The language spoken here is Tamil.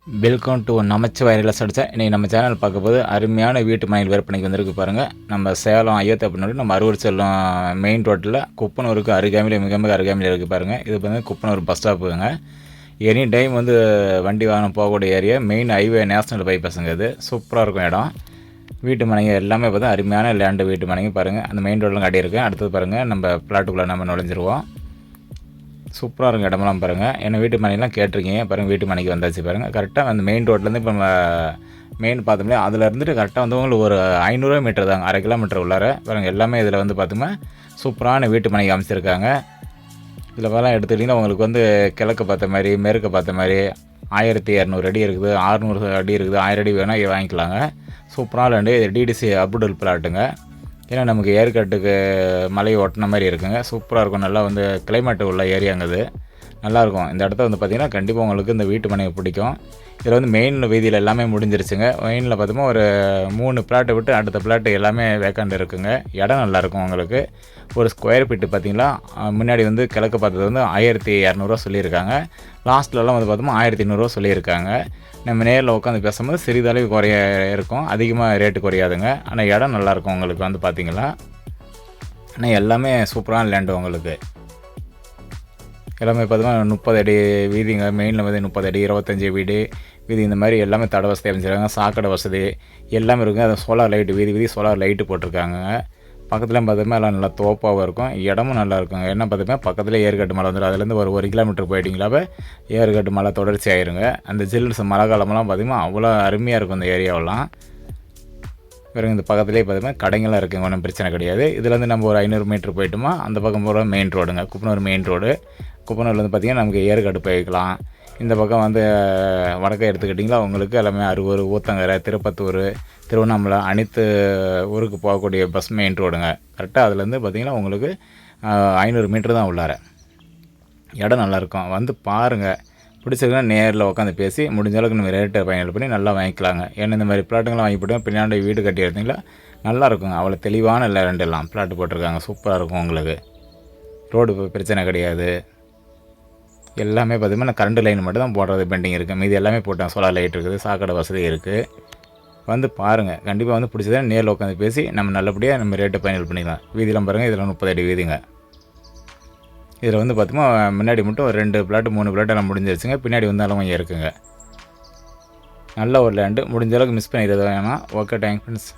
Welcome to Namachivaya real estate. இன்றைக்கி நம்ம சேனல் பார்க்கும்போது அருமையான வீட்டு மனையில் விற்பனைக்கு வந்திருக்கு பாருங்கள். நம்ம சேலம் ஐயத்தப்பனூர் நம்ம அரூர் செல்லும் மெயின் ரோட்டில் குப்பனூருக்கு அருகாமையில் மிக மிக அருகாமையில் இருக்குது பாருங்கள். இது வந்து குப்பனூர் பஸ் ஸ்டாப்புங்க. எனி டைம் வந்து வண்டி வாகனம் போகக்கூடிய ஏரியா, மெயின் ஹைவே நேஷனல் பைபாஸுங்க. இது சூப்பராக இருக்கும் இடம். வீட்டு மனைங்க எல்லாமே பார்த்தா அருமையான லேண்டு வீட்டு மனைங்க பாருங்கள். அந்த மெயின் ரோட்டில் காட்டியிருக்கேன். அடுத்தது பாருங்கள், நம்ம பிளாட்டுக்குள்ளே நம்ம நுழைஞ்சிருவோம். சூப்பராக இருக்கும் இடமெல்லாம் பாருங்கள். ஏன்னா வீட்டு மனையெல்லாம் கேட்டிருக்கீங்க பாருங்கள். வீட்டு மனைக்கு வந்தாச்சு பாருங்கள். கரெக்டாக அந்த மெயின் ரோட்லேருந்து இப்போ நம்ம மெயின் பார்த்தோம்லையே அதில் இருந்துட்டு கரெக்டாக வந்து உங்களுக்கு ஒரு 500 மீட்டர் தாங்க, 1/2 கிலோமீட்டர் உள்ளார பாருங்கள். எல்லாமே இதில் வந்து பார்த்தோம்னா சூப்பரான வீட்டு மனைக்கு அமைச்சிருக்காங்க. இதில் பலம் எடுத்துக்கிட்டிங்கன்னா உங்களுக்கு வந்து கிழக்கு பார்த்த மாதிரி, மேற்கு பார்த்த மாதிரி 1200 அடி இருக்குது, 600 அடி இருக்குது, 1000 அடி வேணால் வாங்கிக்கலாங்க. சூப்பராக லேண்டு. இது டிடிசி அப்ரூவல் பிளாட்டுங்க. ஏன்னா நமக்கு ஏற்காட்டுக்கு மலையை ஒட்டின மாதிரி இருக்குங்க. சூப்பராக இருக்கும். நல்லா வந்து கிளைமேட்டு உள்ள ஏரியாங்குது. நல்லாயிருக்கும். இந்த இடத்த வந்து பார்த்திங்கன்னா கண்டிப்பாக உங்களுக்கு இந்த வீட்டு மனையை பிடிக்கும். இதில் வந்து மெயின் வீதியில் எல்லாமே முடிஞ்சிருச்சுங்க. மெயினில் பார்த்தோம்னா ஒரு 3 பிளாட்டை விட்டு அடுத்த பிளாட்டு எல்லாமே வேக்காண்டு இருக்குங்க. இடம் நல்லாயிருக்கும் உங்களுக்கு. ஒரு ஸ்கொயர் ஃபீட்டு பார்த்திங்களா, முன்னாடி வந்து கிழக்கு பார்த்தது வந்து 1200 சொல்லியிருக்காங்க. லாஸ்ட்லலாம் வந்து பார்த்தோம்னா 1500 சொல்லியிருக்காங்க. நம்ம நேரில் உட்காந்து பேசும்போது சிறிதளவு குறைய இருக்கும், அதிகமாக ரேட்டு குறையாதுங்க. ஆனால் இடம் நல்லாயிருக்கும் உங்களுக்கு வந்து பார்த்திங்களா. ஆனால் எல்லாமே சூப்பரான லேண்டு உங்களுக்கு. எல்லாமே பார்த்தோம்னா 30 அடி வீதிங்க. மெயினில் வந்து 30 அடி, 25 வீடு வீதி, இந்த மாதிரி எல்லாமே தட வசதி அமைச்சிருக்காங்க. சாக்கடை வசதி எல்லாமே இருக்குங்க. அது சோலார் லைட்டு, வீதி சோலார் லைட்டு போட்டிருக்காங்க. பக்கத்துலேயும் பார்த்தோம்னா எல்லாம் நல்லா தோப்பாகவும் இருக்கும். இடமும் நல்லா இருக்குங்க. என்ன பார்த்தோம்னா பக்கத்தில் ஏற்காட்டு மலை வந்துடும். அதுலேருந்து ஒரு கிலோமீட்டர் போயிட்டீங்களாவே ஏற்காட்டு மலை தொடர்ச்சி ஆயிருங்க. அந்த ஜில்லுன்னு மழை காலமெல்லாம் பார்த்திங்கன்னா அவ்வளோ அருமையாக இருக்கும் இந்த ஏரியாவெல்லாம். வேறு இந்த பக்கத்துலேயே பார்த்தோம்னா கடைங்கள்லாம் இருக்குங்க, ஒன்றும் பிரச்சனை கிடையாது. இதுலேருந்து நம்ம ஒரு 500 மீட்டர் போயிட்டோமா அந்த பக்கம் போகிற மெயின் ரோடுங்க, குப்பனூர் மெயின் ரோடு. குப்பனூர்லேருந்து பார்த்திங்கன்னா நமக்கு ஏற்காடு போய்க்கலாம். இந்த பக்கம் வந்து வடக்கை எடுத்துக்கிட்டிங்களா உங்களுக்கு எல்லாமே அரூர், ஊத்தங்கரை, திருப்பத்தூர், திருவண்ணாமலை அனைத்து ஊருக்கு போகக்கூடிய பஸ் மெயின் ரோடுங்க. கரெக்டாக அதுலேருந்து பார்த்திங்கன்னா உங்களுக்கு 500 மீட்டர் தான் உள்ளார. இடம் நல்லாயிருக்கும். வந்து பாருங்கள். பிடிச்சிருக்குன்னா நேரில் உட்காந்து பேசி முடிஞ்ச அளவுக்கு நம்ம ரேட்டை ஃபைனல் பண்ணி நல்லா வாங்கிக்கலாங்க. ஏன்னா இந்த மாதிரி பிளாட்டுங்களாம் வாங்கி போட்டு பின்னாடி வீடு கட்டி எடுத்திங்களா நல்லா இருக்குங்க. அவ்வளோ தெளிவான ரெண்டெல்லாம் பிளாட்டு போட்டிருக்காங்க. சூப்பராக இருக்கும் உங்களுக்கு. ரோடு பிரச்சனை கிடையாது. எல்லாமே பார்த்திங்கன்னா கரண்ட் லைன் மட்டும் தான் போடுறது பெண்டிங் இருக்குது. மீதி எல்லாமே போட்டேன். சோலார் லைட் இருக்குது, சாக்கடை வசதி இருக்குது. வந்து பாருங்கள். கண்டிப்பாக வந்து பிடிச்சதான் நேரில் உட்காந்து பேசி நம்ம நல்லபடியாக நம்ம ரேட்டை ஃபைனல் பண்ணிக்கலாம். வீதியெலாம் பாருங்கள். இதில் 30 அடி வீதிங்க. இதில் வந்து பார்த்தோம்னா முன்னாடி மட்டும் ஒரு 2 பிளாட்டு 3 பிளாட்டு எல்லாம் முடிஞ்சிருச்சுங்க. பின்னாடி வந்தாலும் கொஞ்சம் இருக்குங்க. நல்ல ஒரு லேண்டு. முடிஞ்ச அளவுக்கு மிஸ் பண்ணிடுறது வேணாம். Okay, thanks friends.